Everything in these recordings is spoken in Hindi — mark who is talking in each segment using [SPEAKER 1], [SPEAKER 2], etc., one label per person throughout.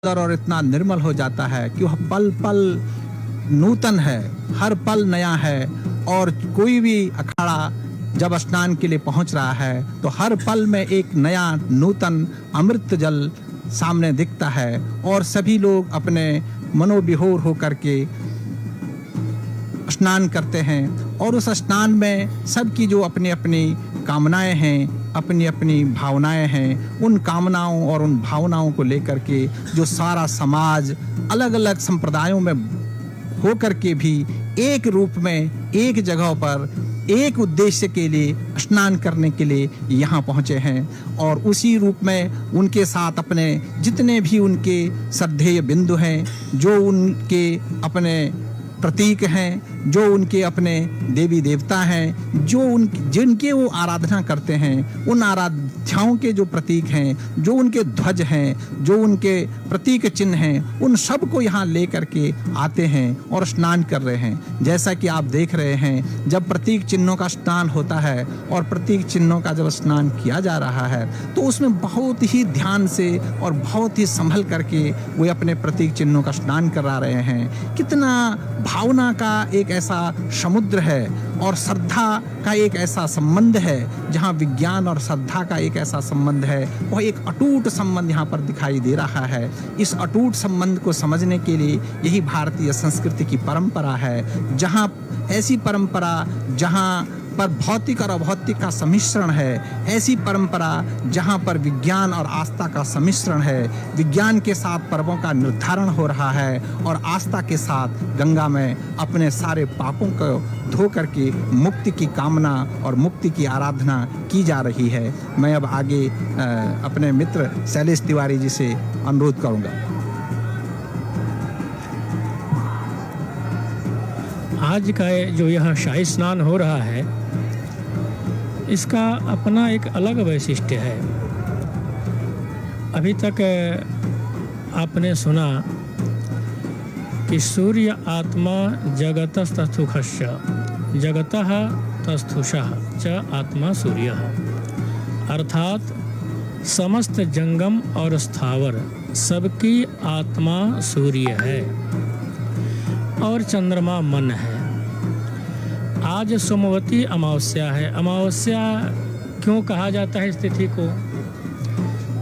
[SPEAKER 1] और इतना निर्मल हो जाता है कि वह पल पल नूतन है, हर पल नया है। और कोई भी अखाड़ा जब स्नान के लिए पहुंच रहा है तो हर पल में एक नया नूतन अमृत जल सामने दिखता है और सभी लोग अपने मनोविभोर होकर के स्नान करते हैं। और उस स्नान में सबकी जो अपनी अपनी कामनाएं हैं, अपनी अपनी भावनाएं हैं, उन कामनाओं और उन भावनाओं को लेकर के जो सारा समाज अलग अलग संप्रदायों में होकर के भी एक रूप में एक जगह पर एक उद्देश्य के लिए स्नान करने के लिए यहाँ पहुँचे हैं। और उसी रूप में उनके साथ अपने जितने भी उनके श्रद्धेय बिंदु हैं, जो उनके अपने प्रतीक हैं, जो उनके अपने देवी देवता हैं, जो जिनके वो आराधना करते हैं, उन आराध्याओं के जो प्रतीक हैं, जो उनके ध्वज हैं, जो उनके प्रतीक चिन्ह हैं, उन सब को यहाँ लेकर के आते हैं और स्नान कर रहे हैं। जैसा कि आप देख रहे हैं, जब प्रतीक चिन्हों का स्नान होता है और प्रतीक चिन्हों का जब स्नान किया जा रहा है तो उसमें बहुत ही ध्यान से और बहुत ही संभल करके वे अपने प्रतीक चिन्हों का स्नान करा रहे हैं। कितना भावना का एक ऐसा समुद्र है और श्रद्धा का एक ऐसा संबंध है, जहाँ विज्ञान और श्रद्धा का एक ऐसा संबंध है, वह एक अटूट संबंध यहाँ पर दिखाई दे रहा है। इस अटूट संबंध को समझने के लिए यही भारतीय संस्कृति की परंपरा है, जहाँ ऐसी परंपरा जहाँ पर भौतिक और अभौतिक का सम्मिश्रण है, ऐसी परंपरा जहाँ पर विज्ञान और आस्था का सम्मिश्रण है। विज्ञान के साथ पर्वों का निर्धारण हो रहा है और आस्था के साथ गंगा में अपने सारे पापों को धो करके मुक्ति की कामना और मुक्ति की आराधना की जा रही है। मैं अब आगे अपने मित्र शैलेश तिवारी जी से अनुरोध करूँगा।
[SPEAKER 2] आज का जो यह शाही स्नान हो रहा है, इसका अपना एक अलग वैशिष्ट्य है। अभी तक आपने सुना कि सूर्य आत्मा जगतस्तस्थुषः जगतः तस्थुषः च आत्मा सूर्यः, अर्थात समस्त जंगम और स्थावर सबकी आत्मा सूर्य है और चंद्रमा मन है। आज सोमवती अमावस्या है। अमावस्या क्यों कहा जाता है इस तिथि को?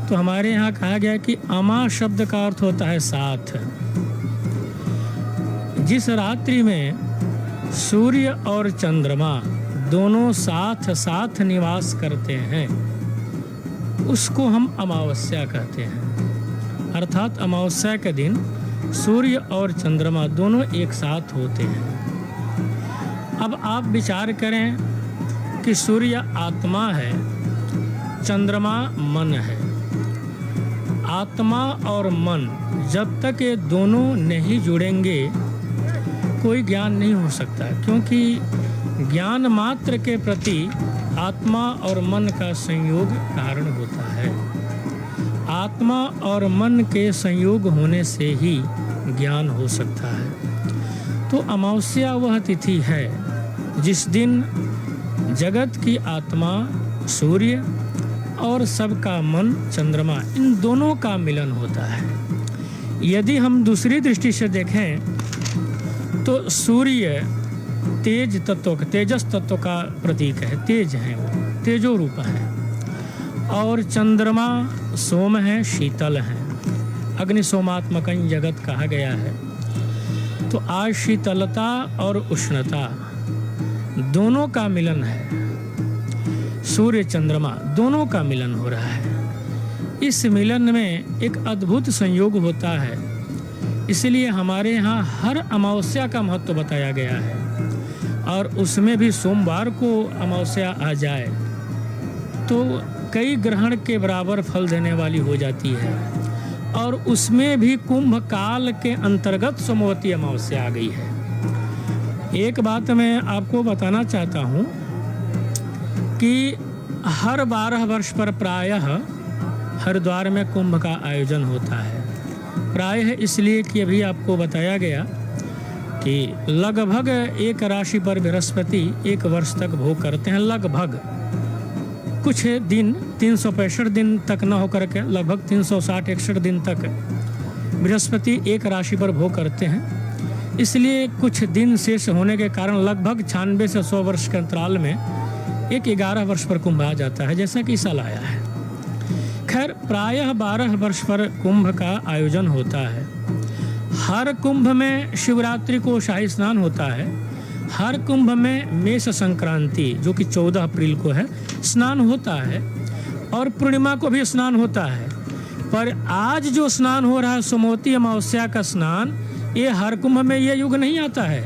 [SPEAKER 2] तो हमारे यहाँ कहा गया कि अमा शब्द का अर्थ होता है साथ। जिस रात्रि में सूर्य और चंद्रमा दोनों साथ साथ निवास करते हैं, उसको हम अमावस्या कहते हैं। अर्थात अमावस्या के दिन सूर्य और चंद्रमा दोनों एक साथ होते हैं। अब आप विचार करें कि सूर्य आत्मा है, चंद्रमा मन है। आत्मा और मन जब तक ये दोनों नहीं जुड़ेंगे कोई ज्ञान नहीं हो सकता, क्योंकि ज्ञान मात्र के प्रति आत्मा और मन का संयोग कारण होता है। आत्मा और मन के संयोग होने से ही ज्ञान हो सकता है। तो अमावस्या वह तिथि है जिस दिन जगत की आत्मा सूर्य और सबका मन चंद्रमा, इन दोनों का मिलन होता है। यदि हम दूसरी दृष्टि से देखें तो सूर्य तेजस तत्व का प्रतीक है, तेज है, वो तेजो रूप है। और चंद्रमा सोम है, शीतल है, अग्नि सोमात्मकं जगत कहा गया है। तो आज शीतलता और उष्णता दोनों का मिलन है। सूर्य चंद्रमा दोनों का मिलन हो रहा है। इस मिलन में एक अद्भुत संयोग होता है, इसलिए हमारे यहाँ हर अमावस्या का महत्व बताया गया है। और उसमें भी सोमवार को अमावस्या आ जाए तो कई ग्रहण के बराबर फल देने वाली हो जाती है। और उसमें भी कुंभ काल के अंतर्गत सोमवती अमावस्या आ गई है। एक बात मैं आपको बताना चाहता हूँ कि हर 12 वर्ष पर प्रायः हरिद्वार में कुंभ का आयोजन होता है। प्रायः इसलिए कि अभी आपको बताया गया कि लगभग एक राशि पर बृहस्पति 1 वर्ष तक भोग करते हैं। लगभग कुछ दिन 365 दिन तक न होकर के लगभग 360-61 दिन तक बृहस्पति एक राशि पर भोग करते हैं, इसलिए कुछ दिन शेष होने के कारण लगभग 96 से 100 वर्ष के अंतराल में एक 11 वर्ष पर कुंभ आ जाता है, जैसा कि साल आया है। खैर, प्रायः 12 वर्ष पर कुंभ का आयोजन होता है। हर कुंभ में शिवरात्रि को शाही स्नान होता है। हर कुंभ में मेष संक्रांति, जो कि 14 अप्रैल को है, स्नान होता है और पूर्णिमा को भी स्नान होता है। पर आज जो स्नान हो रहा है, सोमवती अमावस्या का स्नान, ये हर कुंभ में ये युग नहीं आता है।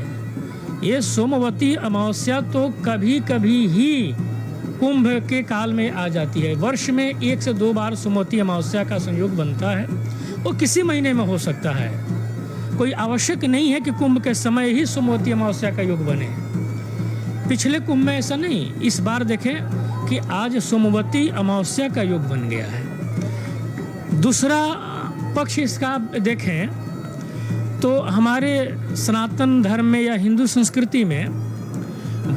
[SPEAKER 2] ये सोमवती अमावस्या तो कभी कभी ही कुंभ के काल में आ जाती है। वर्ष में 1 से 2 बार सोमवती अमावस्या का संयोग बनता है, वो किसी महीने में हो सकता है। कोई आवश्यक नहीं है कि कुंभ के समय ही सोमवती अमावस्या का योग बने। पिछले कुंभ में ऐसा नहीं। इस बार देखें कि आज सोमवती अमावस्या का योग बन गया है। दूसरा पक्ष इसका देखें तो हमारे सनातन धर्म में या हिंदू संस्कृति में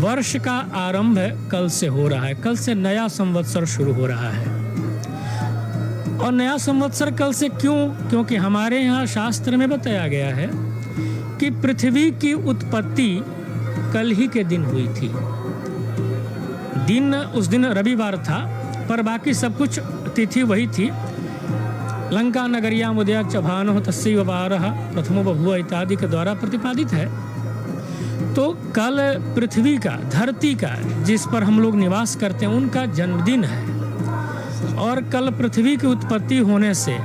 [SPEAKER 2] वर्ष का आरंभ कल से हो रहा है। कल से नया संवत्सर शुरू हो रहा है। और नया संवत्सर कल से क्यों? क्योंकि हमारे यहाँ शास्त्र में बताया गया है कि पृथ्वी की उत्पत्ति कल ही के दिन हुई थी। दिन उस दिन रविवार था, पर बाकी सब कुछ तिथि वही थी। लंका नगरियाम उदया चभानो तस्यैव वारः प्रथमो बभूव इत्यादि के द्वारा प्रतिपादित है। तो कल पृथ्वी का, धरती का, जिस पर हम लोग निवास करते हैं, उनका जन्मदिन है। और कल पृथ्वी की उत्पत्ति होने से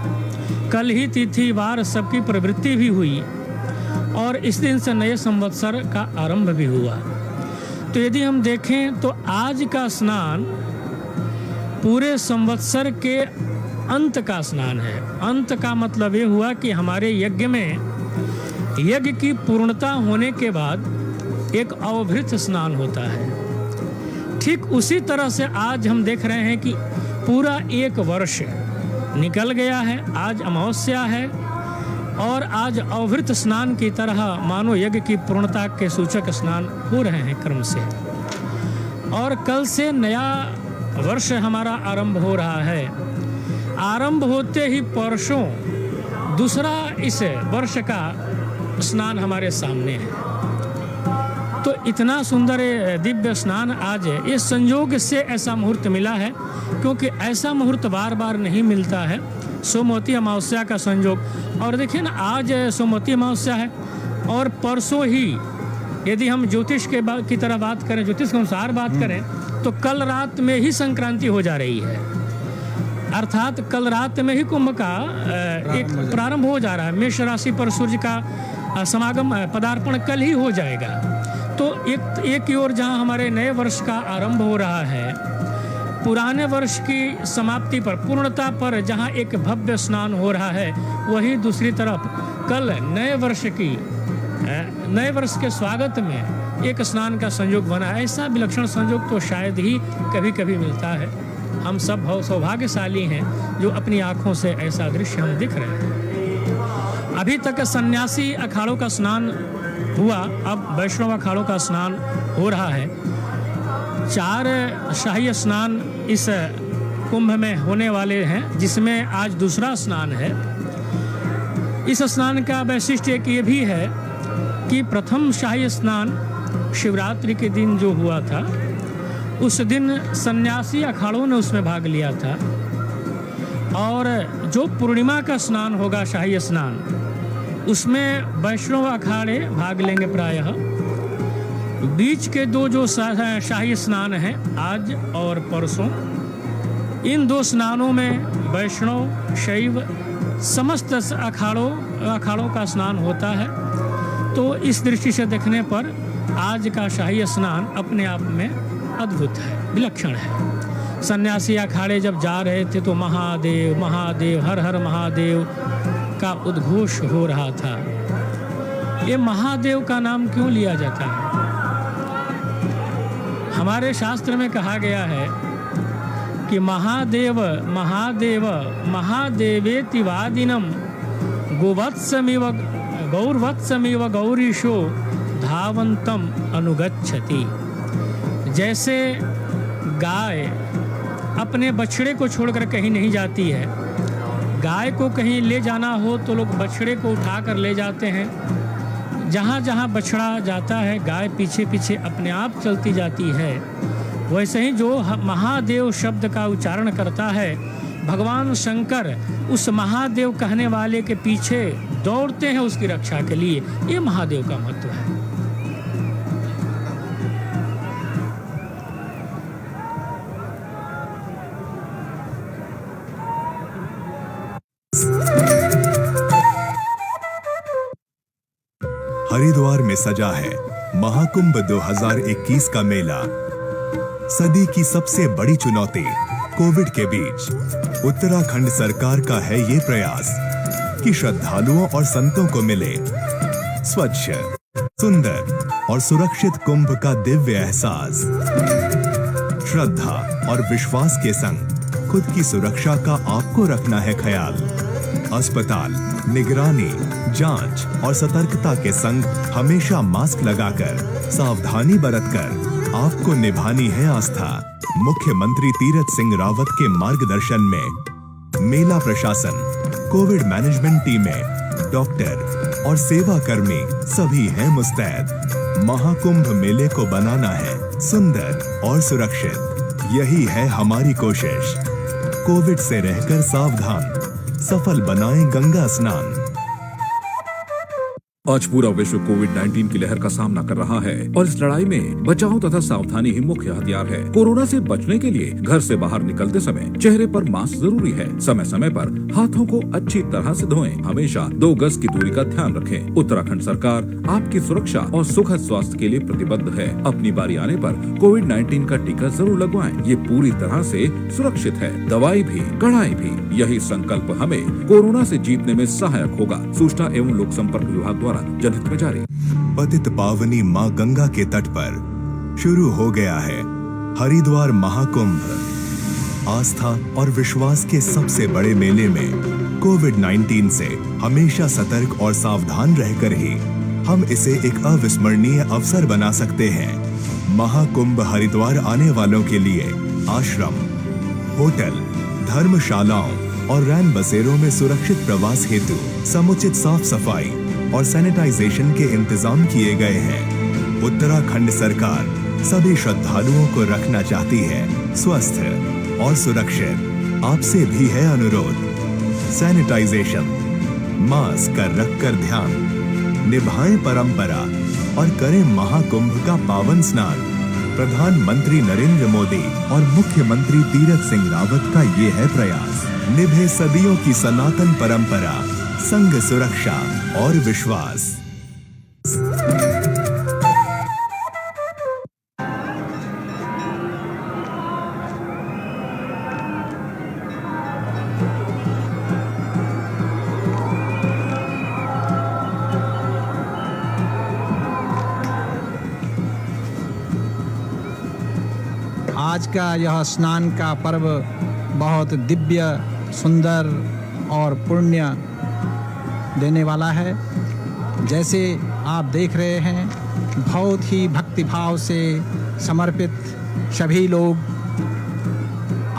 [SPEAKER 2] कल ही तिथि वार सबकी प्रवृत्ति भी हुई और इस दिन से नए संवत्सर का आरंभ भी हुआ। तो यदि हम देखें तो आज का स्नान पूरे संवत्सर के अंत का स्नान है। अंत का मतलब ये हुआ कि हमारे यज्ञ में यज्ञ की पूर्णता होने के बाद एक अवभृत स्नान होता है। ठीक उसी तरह से आज हम देख रहे हैं कि पूरा एक वर्ष निकल गया है। आज अमावस्या है और आज अवभृत स्नान की तरह मानो यज्ञ की पूर्णता के सूचक स्नान हो रहे हैं क्रम से। और कल से नया वर्ष हमारा आरंभ हो रहा है। आरंभ होते ही परसों दूसरा इस वर्ष का स्नान हमारे सामने है। तो इतना सुंदर दिव्य स्नान आज है। इस संयोग से ऐसा मुहूर्त मिला है, क्योंकि ऐसा मुहूर्त बार बार नहीं मिलता है, सोमवती अमावस्या का संयोग। और देखिए ना, आज सोमवती अमावस्या है और परसों ही यदि हम ज्योतिष की तरह बात करें, ज्योतिष के अनुसार बात करें, तो कल रात में ही संक्रांति हो जा रही है। अर्थात कल रात में ही कुंभ का एक प्रारंभ हो जा रहा है। मेष राशि पर सूर्य का समागम, पदार्पण कल ही हो जाएगा। तो एक की ओर जहां हमारे नए वर्ष का आरंभ हो रहा है, पुराने वर्ष की समाप्ति पर, पूर्णता पर जहां एक भव्य स्नान हो रहा है, वहीं दूसरी तरफ कल नए वर्ष के स्वागत में एक स्नान का संयोग बना है। ऐसा विलक्षण संयोग तो शायद ही कभी कभी मिलता है। हम सब सौभाग्यशाली हैं जो अपनी आंखों से ऐसा दृश्य हम दिख रहे हैं। अभी तक सन्यासी अखाड़ों का स्नान हुआ, अब वैष्णव अखाड़ों का स्नान हो रहा है। 4 शाही स्नान इस कुंभ में होने वाले हैं, जिसमें आज दूसरा स्नान है। इस स्नान का वैशिष्ट्य एक ये भी है कि प्रथम शाही स्नान शिवरात्रि के दिन जो हुआ था, उस दिन सन्यासी अखाड़ों ने उसमें भाग लिया था। और जो पूर्णिमा का स्नान होगा, शाही स्नान, उसमें वैष्णव अखाड़े भाग लेंगे प्रायः। बीच के 2 जो शाही स्नान हैं, आज और परसों, इन 2 स्नानों में वैष्णव, शैव, समस्त अखाड़ों का स्नान होता है। तो इस दृष्टि से देखने पर आज का शाही स्नान अपने आप में अद्भुत है, विलक्षण है। सन्यासी अखाड़े जब जा रहे थे तो महादेव महादेव, हर हर महादेव का उद्घोष हो रहा था। ये महादेव का नाम क्यों लिया जाता है? हमारे शास्त्र में कहा गया है कि महादेव महादेव महादेवेति वादिनम गोवत्समिव गौरवत्समिव गौरीशो धावंतम अनुगच्छति। जैसे गाय अपने बछड़े को छोड़कर कहीं नहीं जाती है, गाय को कहीं ले जाना हो तो लोग बछड़े को उठा कर ले जाते हैं। जहाँ जहाँ बछड़ा जाता है गाय पीछे पीछे अपने आप चलती जाती है। वैसे ही जो महादेव शब्द का उच्चारण करता है, भगवान शंकर उस महादेव कहने वाले के पीछे दौड़ते हैं उसकी रक्षा के लिए। ये महादेव का महत्व है।
[SPEAKER 3] हरिद्वार में सजा है महाकुंभ 2021 का मेला। सदी की सबसे बड़ी चुनौती कोविड के बीच उत्तराखंड सरकार का है ये प्रयास कि श्रद्धालुओं और संतों को मिले स्वच्छ, सुंदर और सुरक्षित कुंभ का दिव्य एहसास। श्रद्धा और विश्वास के संग खुद की सुरक्षा का आपको रखना है ख्याल। अस्पताल, निगरानी, जांच और सतर्कता के संग हमेशा मास्क लगाकर सावधानी बरतकर आपको निभानी है आस्था। मुख्यमंत्री तीरथ सिंह रावत के मार्गदर्शन में मेला प्रशासन, कोविड मैनेजमेंट टीमें, डॉक्टर और सेवा कर्मी सभी हैं मुस्तैद। महाकुंभ मेले को बनाना है सुंदर और सुरक्षित, यही है हमारी कोशिश। कोविड से रहकर सावधान, सफल बनाएं गंगा स्नान।
[SPEAKER 4] आज पूरा विश्व कोविड-19 की लहर का सामना कर रहा है और इस लड़ाई में बचाव तथा सावधानी ही मुख्य हथियार है। कोरोना से बचने के लिए घर से बाहर निकलते समय चेहरे पर मास्क जरूरी है। समय समय पर हाथों को अच्छी तरह से धोएं। हमेशा 2 गज की दूरी का ध्यान रखें। उत्तराखंड सरकार आपकी सुरक्षा और सुखद स्वास्थ्य के लिए प्रतिबद्ध है। अपनी बारी आने पर कोविड-19 का टीका जरूर लगवाएं। ये पूरी तरह से सुरक्षित है। दवाई भी, कड़ाई भी, यही संकल्प हमें कोरोना से जीतने में सहायक होगा। सूचना एवं लोक संपर्क विभाग द्वारा जनहित में जारी।
[SPEAKER 3] पतित पावनी मां गंगा के तट पर शुरू हो गया है हरिद्वार महाकुंभ। आस्था और विश्वास के सबसे बड़े मेले में कोविड-19 से हमेशा सतर्क और सावधान रहकर ही हम इसे एक अविस्मरणीय अवसर बना सकते हैं। महाकुंभ हरिद्वार आने वालों के लिए आश्रम, होटल, धर्मशालाओं और रैन बसेरों में सुरक्षित प्रवास हेतु समुचित साफ सफाई और सैनिटाइजेशन के इंतजाम किए गए हैं। उत्तराखंड सरकार सभी श्रद्धालुओं को रखना चाहती है स्वस्थ और सुरक्षित। आपसे भी है अनुरोध, सैनिटाइजेशन, मास्क का रखकर ध्यान, निभाएं परंपरा और करें महाकुंभ का पावन स्नान। प्रधानमंत्री नरेंद्र मोदी और मुख्यमंत्री तीरथ सिंह रावत का ये है प्रयास। निभे सदियों की सनातन परंपरा, संग सुरक्षा और विश्वास।
[SPEAKER 1] आज का यह स्नान का पर्व बहुत दिव्य, सुंदर और पुण्य देने वाला है। जैसे आप देख रहे हैं, बहुत ही भक्तिभाव से समर्पित सभी लोग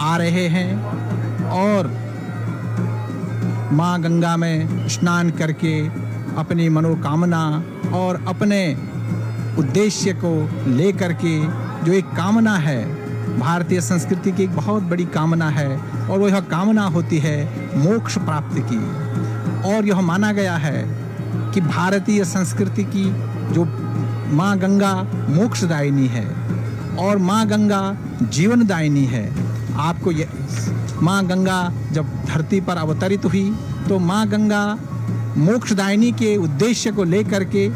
[SPEAKER 1] आ रहे हैं और माँ गंगा में स्नान करके अपनी मनोकामना और अपने उद्देश्य को लेकर के, जो एक कामना है, भारतीय संस्कृति की एक बहुत बड़ी कामना है और वह कामना होती है मोक्ष प्राप्ति की। और यह माना गया है कि भारतीय संस्कृति की जो माँ गंगा मोक्षदायिनी है और माँ गंगा जीवनदायिनी है। आपको ये माँ गंगा जब धरती पर अवतरित हुई तो माँ गंगा मोक्षदायिनी के उद्देश्य को लेकर के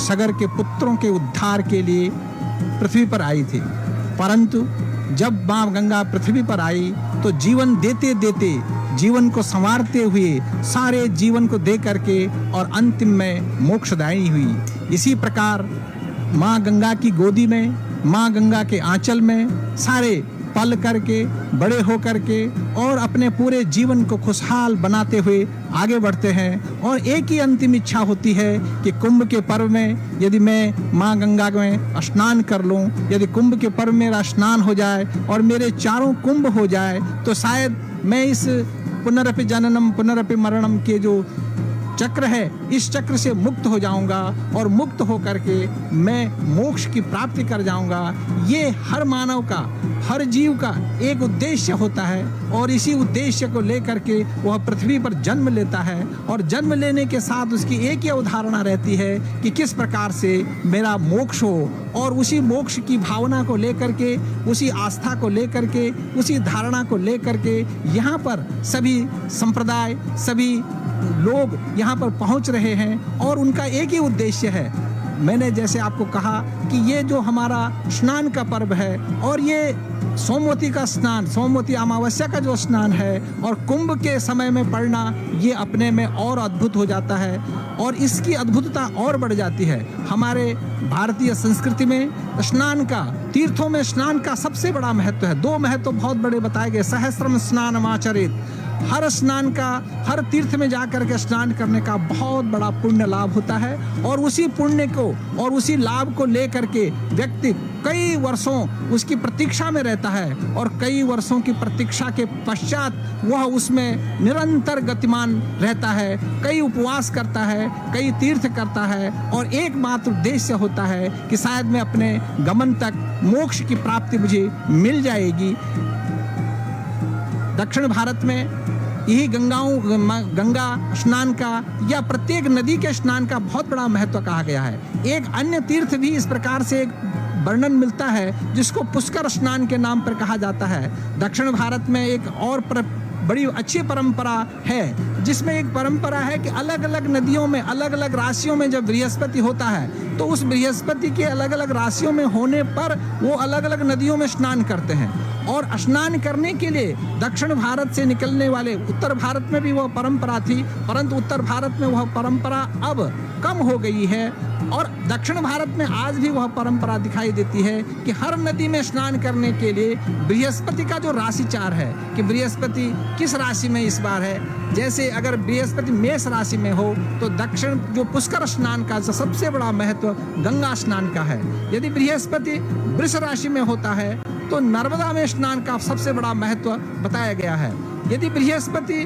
[SPEAKER 1] सगर के पुत्रों के उद्धार के लिए पृथ्वी पर आई थी। परंतु जब माँ गंगा पृथ्वी पर आई तो जीवन देते देते, जीवन को संवारते हुए सारे जीवन को दे करके और अंतिम में मोक्षदायिनी हुई। इसी प्रकार माँ गंगा की गोदी में, माँ गंगा के आंचल में सारे पल करके, बड़े हो करके और अपने पूरे जीवन को खुशहाल बनाते हुए आगे बढ़ते हैं। और एक ही अंतिम इच्छा होती है कि कुंभ के पर्व में यदि मैं माँ गंगा में स्नान कर लूं, यदि कुंभ के पर्व में मेरा स्नान हो जाए और मेरे चारों कुंभ हो जाए तो शायद मैं इस पुनरपि जननम पुनरपि मरणम के जो चक्र है, इस चक्र से मुक्त हो जाऊंगा और मुक्त हो करके मैं मोक्ष की प्राप्ति कर जाऊंगा। ये हर मानव का, हर जीव का एक उद्देश्य होता है और इसी उद्देश्य को लेकर के वह पृथ्वी पर जन्म लेता है और जन्म लेने के साथ उसकी एक ही अवधारणा रहती है कि किस प्रकार से मेरा मोक्ष हो, और उसी मोक्ष की भावना को लेकर के, उसी आस्था को लेकर के, उसी धारणा को लेकर के यहाँ पर सभी संप्रदाय, सभी लोग यहाँ पर पहुँच रहे हैं और उनका एक ही उद्देश्य है। मैंने जैसे आपको कहा कि ये जो हमारा स्नान का पर्व है और ये सोमवती का स्नान, सोमवती अमावस्या का जो स्नान है और कुंभ के समय में पड़ना, ये अपने में और अद्भुत हो जाता है और इसकी अद्भुतता और बढ़ जाती है। हमारे भारतीय संस्कृति में स्नान का, तीर्थों में स्नान का सबसे बड़ा महत्व है। दो महत्व बहुत बड़े बताए गए, सहस्त्रम स्नानमाचरेत। हर स्नान का, हर तीर्थ में जाकर के स्नान करने का बहुत बड़ा पुण्य लाभ होता है और उसी पुण्य को और उसी लाभ को लेकर के व्यक्ति कई वर्षों उसकी प्रतीक्षा में रहता है और कई वर्षों की प्रतीक्षा के पश्चात वह उसमें निरंतर गतिमान रहता है, कई उपवास करता है, कई तीर्थ करता है और एकमात्र उद्देश्य होता है कि शायद मैं अपने गमन तक मोक्ष की प्राप्ति मुझे मिल जाएगी। दक्षिण भारत में यही गंगा स्नान का या प्रत्येक नदी के स्नान का बहुत बड़ा महत्व कहा गया है। एक अन्य तीर्थ भी इस प्रकार से एक वर्णन मिलता है जिसको पुष्कर स्नान के नाम पर कहा जाता है। दक्षिण भारत में एक और बड़ी अच्छी परंपरा है जिसमें एक परंपरा है कि अलग अलग नदियों में, अलग अलग राशियों में जब बृहस्पति होता है तो उस बृहस्पति के अलग अलग राशियों में होने पर वो अलग अलग नदियों में स्नान करते हैं और स्नान करने के लिए दक्षिण भारत से निकलने वाले, उत्तर भारत में भी वह परंपरा थी परंतु उत्तर भारत में वह परंपरा अब कम हो गई है और दक्षिण भारत में आज भी वह परंपरा दिखाई देती है कि हर नदी में स्नान करने के लिए बृहस्पति का जो राशिचार है कि बृहस्पति किस राशि में इस बार है। जैसे अगर बृहस्पति मेष राशि में हो तो दक्षिण जो पुष्कर स्नान का सबसे बड़ा महत्व गंगा स्नान का है। यदि बृहस्पति वृष राशि में होता है तो नर्मदा में स्नान का सबसे बड़ा महत्व बताया गया है। यदि बृहस्पति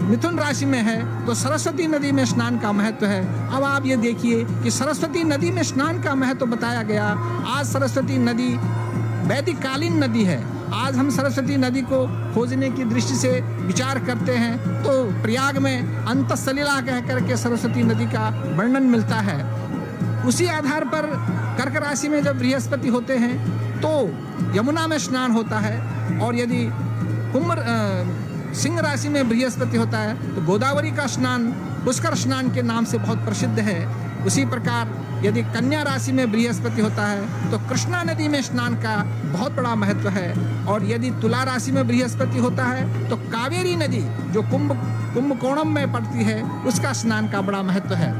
[SPEAKER 1] मिथुन राशि में है तो सरस्वती नदी में स्नान का महत्व है। अब आप ये देखिए कि सरस्वती नदी में स्नान का महत्व बताया गया। आज सरस्वती नदी वैदिक कालीन नदी है। आज हम सरस्वती नदी को खोजने की दृष्टि से विचार करते हैं तो प्रयाग में अंतःसलिला कह करके सरस्वती नदी का वर्णन मिलता है। उसी आधार पर कर्क राशि में जब बृहस्पति होते हैं तो यमुना में स्नान होता है और यदि सिंह राशि में बृहस्पति होता है तो गोदावरी का स्नान पुष्कर स्नान के नाम से बहुत प्रसिद्ध है। उसी प्रकार यदि कन्या राशि में बृहस्पति होता है तो कृष्णा नदी में स्नान का बहुत बड़ा महत्व है और यदि तुला राशि में बृहस्पति होता है तो कावेरी नदी जो कुंभकोणम में पड़ती है उसका स्नान का बड़ा महत्व है।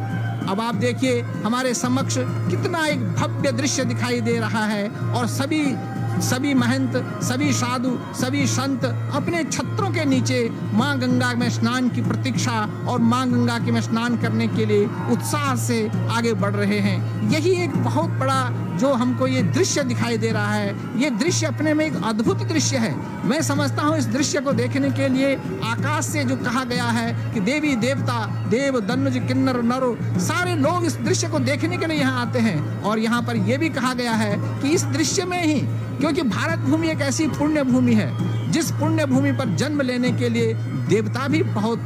[SPEAKER 1] अब आप देखिए हमारे समक्ष कितना एक भव्य दृश्य दिखाई दे रहा है और सभी महंत, सभी साधु, सभी संत अपने छत्रों के नीचे माँ गंगा में स्नान की प्रतीक्षा और माँ गंगा के में स्नान करने के लिए उत्साह से आगे बढ़ रहे हैं। यही एक बहुत बड़ा जो हमको ये दृश्य दिखाई दे रहा है, ये दृश्य अपने में एक अद्भुत दृश्य है। मैं समझता हूँ इस दृश्य को देखने के लिए आकाश से जो कहा गया है कि देवी देवता, देव, दनुज, किन्नर, नर, सारे लोग इस दृश्य को देखने के लिए यहाँ आते हैं और यहाँ पर यह भी कहा गया है कि इस दृश्य में ही, क्योंकि भारत भूमि एक ऐसी पुण्य भूमि है जिस पुण्य भूमि पर जन्म लेने के लिए देवता भी बहुत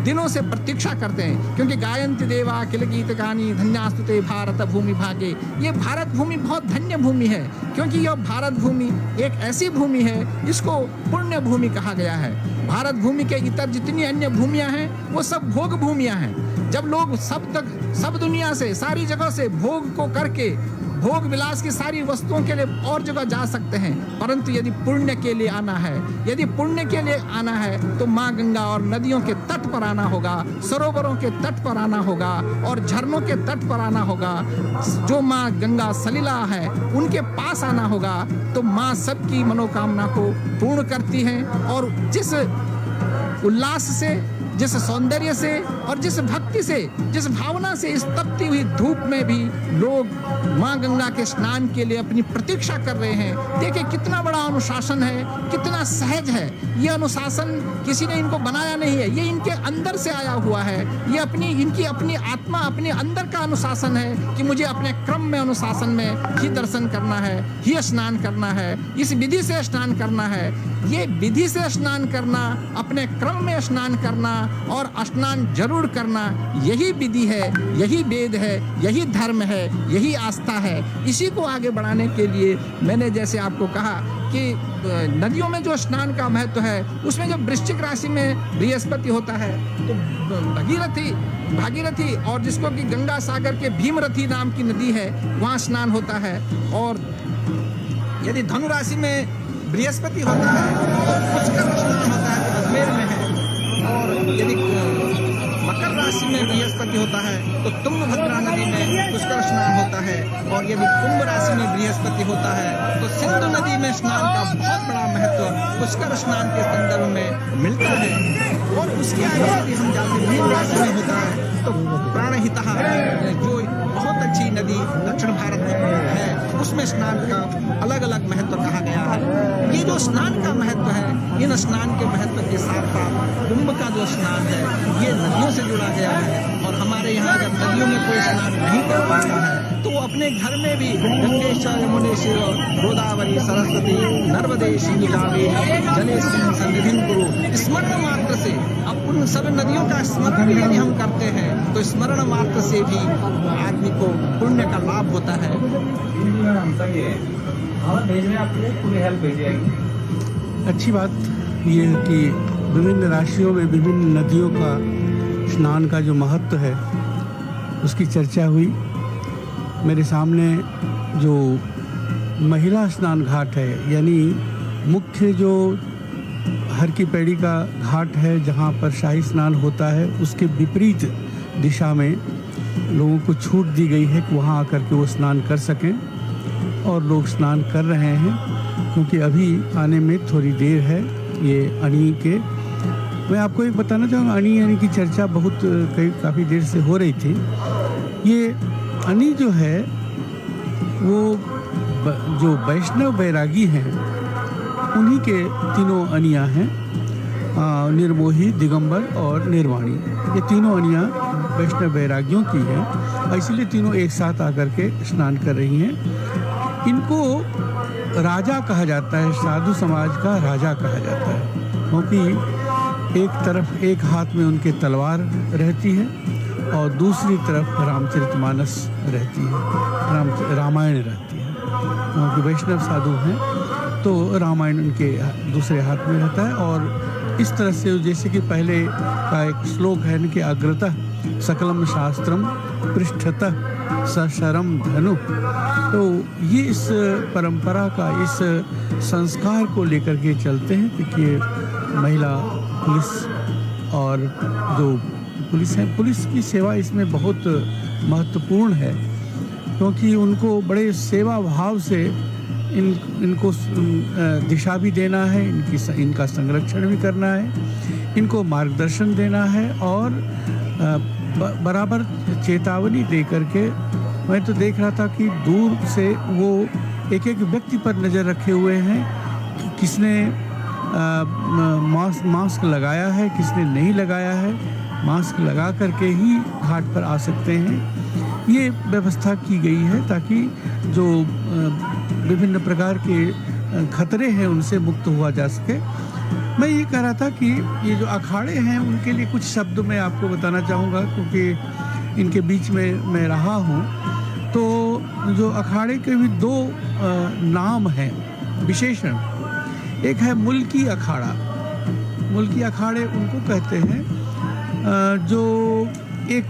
[SPEAKER 1] दिनों से प्रतीक्षा करते हैं, क्योंकि गायन्ति देवा अखिल गीत गानी धन्यास्तुते भारत भूमि भागे। ये भारत भूमि बहुत धन्य भूमि है क्योंकि यह भारत भूमि एक ऐसी भूमि है जिसको पुण्य भूमि कहा गया है। भारत भूमि के इतर जितनी अन्य भूमियां हैं वो सब भोग भूमियां हैं। जब लोग सब दुनिया से, सारी जगह से भोग को करके भोग विलास की सारी वस्तुओं के लिए और जगह जा सकते हैं, परंतु यदि पुण्य के लिए आना है, यदि पुण्य के लिए आना है तो माँ गंगा और नदियों के तट पर आना होगा, सरोवरों के तट पर आना होगा और झरनों के तट पर आना होगा। जो माँ गंगा सलिला है उनके पास आना होगा तो माँ सबकी मनोकामना को पूर्ण करती है और जिस उल्लास से, जिस सौंदर्य से और जिस भक्ति से, जिस भावना से इस तपती हुई धूप में भी लोग माँ गंगा के स्नान के लिए अपनी प्रतीक्षा कर रहे हैं। देखिए कितना बड़ा अनुशासन है, कितना सहज है। ये अनुशासन किसी ने इनको बनाया नहीं है, ये इनके अंदर से आया हुआ है। ये इनकी अपनी आत्मा, अपने अंदर का अनुशासन है कि मुझे अपने क्रम में, अनुशासन में ही दर्शन करना है, ही स्नान करना है, इस विधि से स्नान करना है। ये विधि से स्नान करना, अपने क्रम में स्नान करना और स्नान जरूर करना, यही विधि है, यही वेद है, यही धर्म है, यही आस्था है। इसी को आगे बढ़ाने के लिए मैंने जैसे आपको कहा कि नदियों में जो स्नान का महत्व है, उसमें जब वृश्चिक राशि में बृहस्पति होता है तो भागीरथी और जिसको कि गंगा सागर के भीमरथी नाम की नदी है, वहाँ स्नान होता है। और यदि धनु राशि में बृहस्पति होता है तो पुष्कर स्नान होता है, तो अजमेर में है। और यदि मकर राशि में बृहस्पति होता है तो तुंगभद्रा नदी में पुष्कर स्नान होता है। और यदि कुंभ राशि में बृहस्पति होता है तो सिंधु नदी में स्नान का बहुत बड़ा महत्व पुष्कर स्नान के संदर्भ में मिलता है। और उसके आगे यदि हम जाते मीन राशि में होता है तो प्राणहिता, जो बहुत अच्छी नदी दक्षिण भारत में है, उसमें स्नान का अलग अलग महत्व कहा गया है। ये जो स्नान का महत्व है, इन स्नान के महत्व के साथ साथ कुंभ का जो स्नान है ये नदियों से जुड़ा गया है। और हमारे यहाँ अगर नदियों में कोई स्नान नहीं कर पाता है तो वो अपने घर में भी गंगेश्वर, यमुनेश्वर, गोदावरी, सरस्वती, नर्मदे, सिंधु, कावेरी जलेस्मिन् सन्निधिं कुरु, स्मरण मात्र से, अब उन सब नदियों का स्मरण यदि हम करते हैं तो स्मरण मात्र से भी आदमी को पुण्य का लाभ होता है।
[SPEAKER 5] अच्छी बात ये है कि विभिन्न राशियों में विभिन्न नदियों का स्नान का जो महत्व है उसकी चर्चा हुई। मेरे सामने जो महिला स्नान घाट है, यानी मुख्य जो हर की पैड़ी का घाट है जहाँ पर शाही स्नान होता है, उसके विपरीत दिशा में लोगों को छूट दी गई है कि वहाँ आकर के वो स्नान कर सकें। और लोग स्नान कर रहे हैं क्योंकि अभी आने में थोड़ी देर है ये अणी के। मैं आपको एक बताना चाहूँगा, अणी यानी की चर्चा बहुत काफ़ी देर से हो रही थी। ये अणी जो है वो जो वैष्णव बैरागी हैं उन्हीं के तीनों अनियाँ हैं, निर्मोही, दिगंबर और निर्वाणी। ये तीनों अनियाँ वैष्णव बैरागियों की हैं और इसीलिए तीनों एक साथ आकर के स्नान कर रही हैं। इनको राजा कहा जाता है, साधु समाज का राजा कहा जाता है, क्योंकि एक तरफ एक हाथ में उनके तलवार रहती है और दूसरी तरफ रामचरितमानस रहती है, रामायण रहती है। क्योंकि वैष्णव साधु हैं तो रामायण उनके दूसरे हाथ में रहता है। और इस तरह से जैसे कि पहले का एक श्लोक है कि अग्रतः सकलम शास्त्रम पृष्ठतः सशरम धनु, तो ये इस परंपरा का, इस संस्कार को लेकर के चलते हैं। देखिए महिला पुलिस और जो पुलिस है, पुलिस की सेवा इसमें बहुत महत्वपूर्ण है क्योंकि उनको बड़े सेवा भाव से इनको दिशा भी देना है, इनका संरक्षण भी करना है, इनको मार्गदर्शन देना है और बराबर चेतावनी दे करके। मैं तो देख रहा था कि दूर से वो एक एक व्यक्ति पर नज़र रखे हुए हैं कि किसने मास्क लगाया है, किसने नहीं लगाया है। मास्क लगा करके ही घाट पर आ सकते हैं। ये व्यवस्था की गई है ताकि जो विभिन्न प्रकार के खतरे हैं उनसे मुक्त हुआ जा सके। मैं ये कह रहा था कि ये जो अखाड़े हैं उनके लिए कुछ शब्द मैं आपको बताना चाहूँगा क्योंकि इनके बीच में मैं रहा हूँ। तो जो अखाड़े के भी दो नाम हैं, विशेषण। एक है मुल्की अखाड़ा। मुल्की अखाड़े उनको कहते हैं जो एक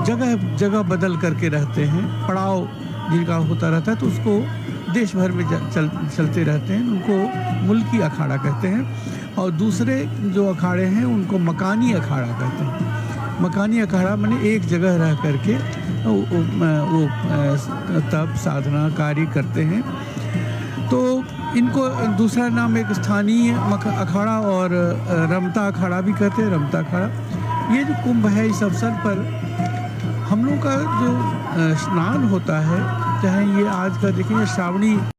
[SPEAKER 5] जगह जगह बदल करके रहते हैं, पड़ाव जिनका होता रहता है तो उसको देश भर में चलते रहते हैं, उनको मुल्की अखाड़ा कहते हैं। और दूसरे जो अखाड़े हैं उनको मकानी अखाड़ा कहते हैं। मकानी अखाड़ा माने एक जगह रह करके वो तप साधना कार्य करते हैं। तो इनको दूसरा नाम एक स्थानीय अखाड़ा और रमता अखाड़ा भी कहते हैं, रमता अखाड़ा। ये जो कुंभ है, इस अवसर पर हम लोग का जो स्नान होता है, चाहे ये आज का देखेंगे श्रावणी